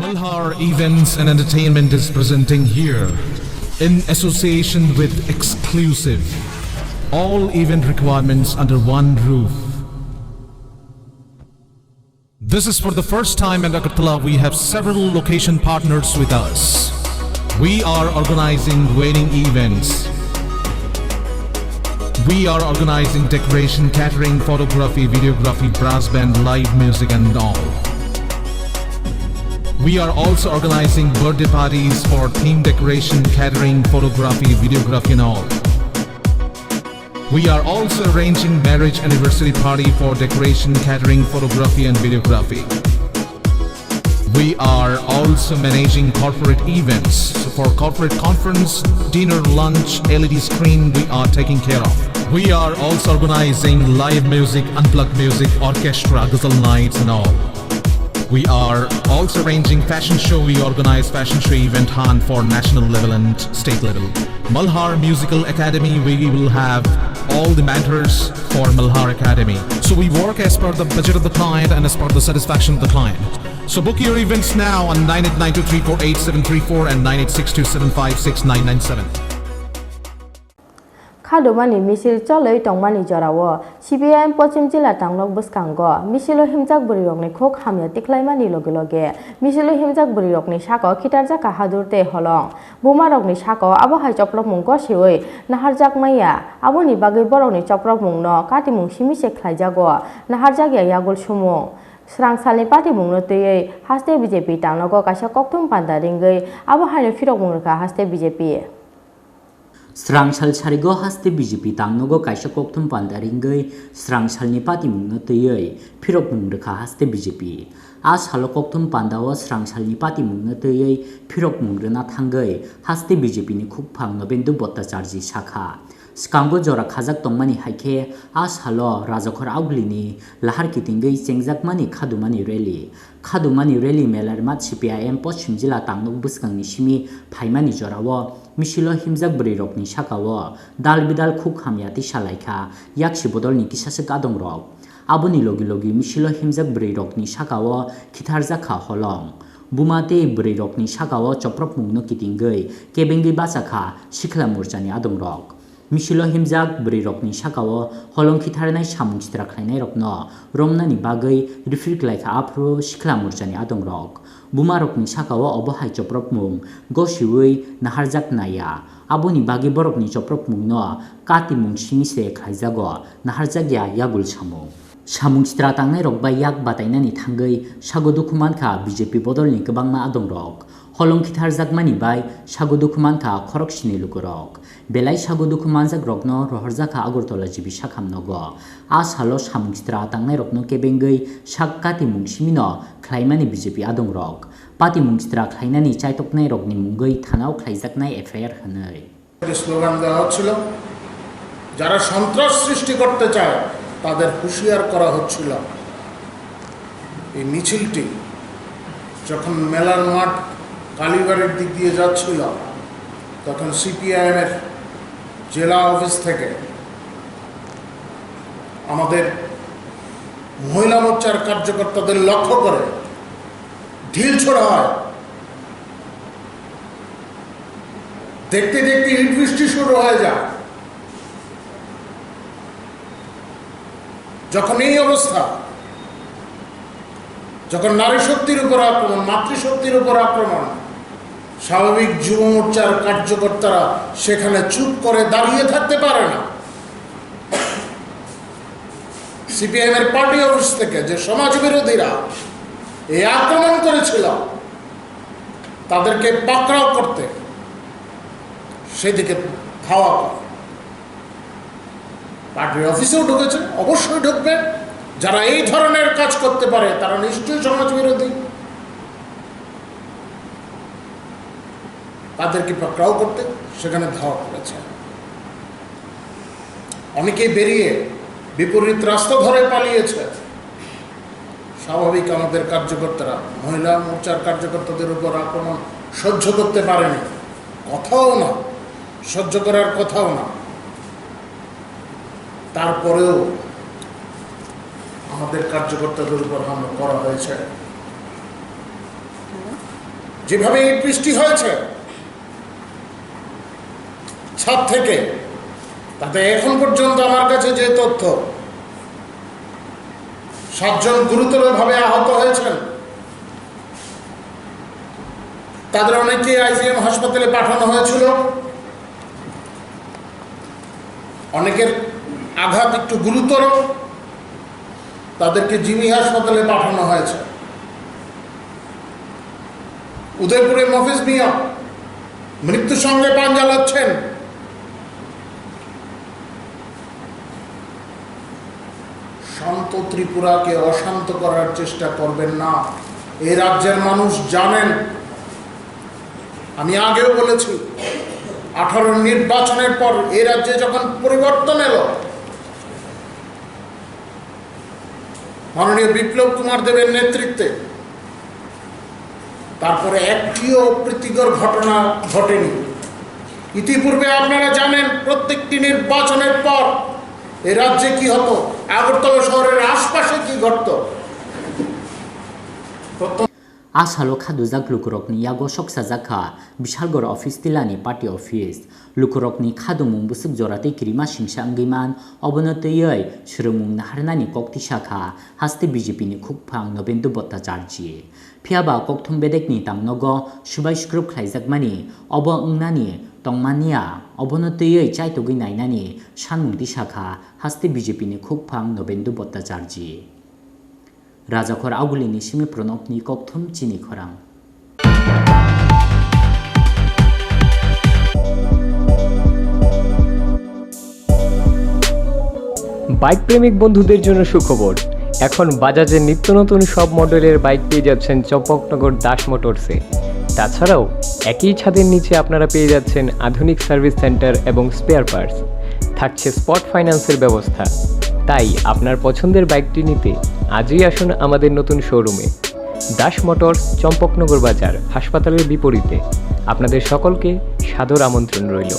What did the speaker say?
Malhar Events and Entertainment is presenting here, in association with Exclusive, all event requirements under one roof. This is for the first time in Agartala. We have several location partners with us. We are organizing wedding events. We are organizing decoration, catering, photography, videography, brass band, live music and all. We are also organizing birthday parties for theme decoration, catering, photography, videography and all. We are also arranging marriage anniversary party for decoration, catering, photography and videography. We are also managing corporate events. So for corporate conference, dinner, lunch, LED screen, we are taking care of. We are also organizing live music, unplugged music, orchestra, ghazal nights and all. We are also arranging fashion show. We organize fashion show event hunt for national level and state level. Malhar Musical Academy, we will have all the mentors for Malhar Academy. So we work as per the budget of the client and as per the satisfaction of the client. So book your events now on 9892348734 and 9862756997. Khadumani misil choloi tongmani jorawo CPIM Pochim Jila Tanglok Buskango misilo himjak buriyokni khok hamya tiklaimani loge misilo himjak buriyokni sako khitarjaka hadurte holong bumarokni sako abohai Phirokmung go siwi naharjak maya aboni bagai borokni Phirokmung no Patimung simise khlaijago naharjak ya yagul sumo Srangsal Patimungno tei Haste BJP Tangnogo kaisa koktum pandaringai abohai Phirokmung ka Haste BJP Srangsal Sarigo Haste BJP Tangnogo kaisa koktum pandaringai Srangsal ni Patimungno tei Phirokmung Rwkha Haste BJP as halo koktum pandawo Srangsal ni Patimungno tei Phirokmung rena thangai Haste BJP ni khukphang nobendu bottacharji shakha Skango jora khajak tongmani haike as halo rajakhor auglini lahar kitingai chengjakmani khadumani rally melar mat CPIM Pochim Jila Tangnok Buskangni simi phaimani jorawo misilo himjak brirokni sakao dalbidal khuk hamyati salaikha yakshi bodolni kisasek adongrok aboni logi misilo himjak brirokni sakao khitharjakha holong bumate brirokni sakao Phirokmungno kitingai kebengi basakha sikla morchani adongrok misilo himjak brirokni sakao holong khitharnai samung chitra khlainai rokno romnani bagai refrik laikha afro sikla morchani adongrok bumarokni sakao obohai Phirokmung gosiwi naharjak naya aboni bagi borokni Phirokmung no Patimung simise khlaijago naharjak ya yagul samung chitra tangnai rok bai yak batainani thangai sagodukhumankha BJP bodolni kwbangma adongrok holong khitharjakmani bai sagodukhumankha khoroksini lukorok belai sagodukhumanjak rokno rohorjaka Agartala jibi sakhamnogo as halo samung chitra tangnai rokno kebengai sak Patimung simino khlaimani BJP adongrok Patimung chitra khlainani chaitoknai rokni mungai thanao khlaijaknai FIR hwnai slogan দেওয়া হচ্ছিল যারা সন্ত্রাস সৃষ্টি করতে চায় তাদের হুঁশিয়ার করা হচ্ছিল এই মিছিলটি যখন মেলার মাঠ কালীবাড়ির দিক দিয়ে যাচ্ছিল তখন CPIM এর জেলা অফিস থেকে আমাদের মহিলা মোর্চার কার্যকর্তাদের লক্ষ্য করে ঢিল ছোড়া হয় দেখতে দেখতে ইট বৃষ্টি শুরু হয়ে যায় যখন এই অবস্থা যখন নারী শক্তির উপর আক্রমণ মাতৃশক্তির উপর আক্রমণ স্বাভাবিক যুব মোর্চার কার্যকর্তারা সেখানে চুপ করে দাঁড়িয়ে থাকতে পারে না CPIM এর পার্টি অফিস থেকে যে সমাজ বিরোধীরা এই আক্রমণ করেছিল তাদেরকে পাকড়াও করতে সেদিকে ধাওয়া করে পার্টির অফিসেও ঢুকেছে অবশ্যই ঢুকবে যারা এই ধরনের কাজ করতে পারে তারা নিশ্চয়ই সমাজ বিরোধী তাদেরকে পাকড়াও করতে সেখানে ধাওয়া করেছে অনেকেই বেরিয়ে বিপরীত রাস্তা ধরে পালিয়েছে স্বাভাবিক আমাদের কার্যকর্তারা মহিলা মোর্চার কার্যকর্তাদের উপর আক্রমণ সহ্য করতে পারেনি কথাও না সহ্য করার কথাও না তারপরেও আমাদের কার্যকর্তাদের উপর হামলা করা হয়েছে যেভাবে এই বৃষ্টি হয়েছে ছাদ থেকে, তাতে এখন পর্যন্ত আমার কাছে যে তথ্য 7 জন গুরুতরভাবে আহত হয়েছেন। তাদের অনেকে আইজিএম হাসপাতালে পাঠানো হয়েছিল, অনেকের আঘাত একটু গুরুতর, তাদেরকে জিমি হাসপাতালে পাঠানো হয়েছে। উদয়পুরে মফিজ মিয়া মৃত্যুর সঙ্গে পাঞ্জা লড়ছেন। শান্ত ত্রিপুরাকে অশান্ত করার চেষ্টা করবেন না। এই রাজ্যের মানুষ জানেন, আমি আগেও বলেছি, 18 নির্বাচনের পর এই রাজ্যে যখন পরিবর্তন এলো, মাননীয় বিপ্লব কুমার দেবের নেতৃত্বে, তারপরে একটিও অপ্রীতিকর ঘটনা ঘটেনি। ইতিপূর্বে আপনারা জানেন প্রত্যেকটি নির্বাচনের পর এই রাজ্যে কি হতো, আগরতলা শহরের আশপাশে কি ঘটত। Asalo khadujak lukurokni yago soksajaka bishalgor office tilani party office lukurokni khadumung busuk jorate kirima singsa anggiman obonoteyoi Phirokmung naharnani kokti shakha Haste BJP ni khukphang Nobendu Bhattacharji phiaba kokthum bedekni tangnogo subai skrup khlaijakmani obo ungnani tongmania obonoteyoi chaitogui nainani sanmungti shakha Haste BJP ni khukphang Nobendu Bhattacharji Rajakor Agulini Simi Pronopni Kokthum Chini Khorang bike প্রেমিক বন্ধুদের জন্য সুখবর। এখন বাজাজের নিত্য নতুন সব মডেলের bike পেয়ে যাচ্ছেন চম্পকনগর দাস মোটরসে। তাছাড়াও একই ছাদের নিচে আপনারা পেয়ে যাচ্ছেন আধুনিক সার্ভিস সেন্টার এবং স্পেয়ার পার্টস, থাকছে স্পট ফাইন্যান্সের ব্যবস্থা। তাই আপনার পছন্দের বাইকটি নিতে আজই আসুন আমাদের নতুন শোরুমে। দাস মোটরস, চম্পকনগর বাজার, হাসপাতালের বিপরীতে। আপনাদের সকলকে সাদর আমন্ত্রণ রইল।